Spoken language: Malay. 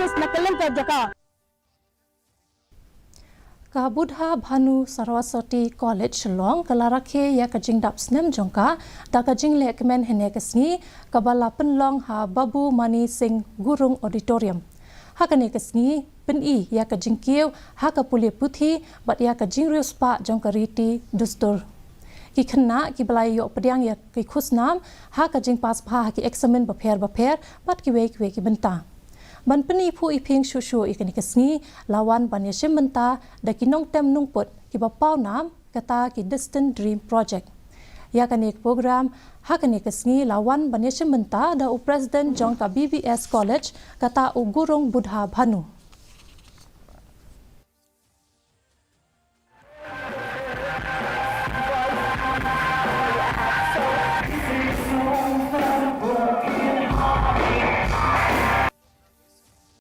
terus nak kelempar jaka. Kabudha Bhanu Saraswati College Shillong kala Rakhe ya ka Jingdap Snem jongka da ka jingle kemen hene kesngi kabala penlong ha Babu Mani Singh Gurung Auditorium. Ha kane kesngi pen ya ka jingkiu ha ka pulia puthi bat ya ka jingrius pa jongka riti dustur. Ki khna ki balai yo pediang ya ki khusnam ha ka jing pas pha ki examen baper bat ki we ki benta. Ban peni pu iping shushu ikani kesngi lawan banya shimenta da kinong tem nungput ki bapau nam kata ki distant dream project ya kani program ha kani kesngi lawan banya shimenta da u president jongka BBS college kata u gurung budha Bhanu.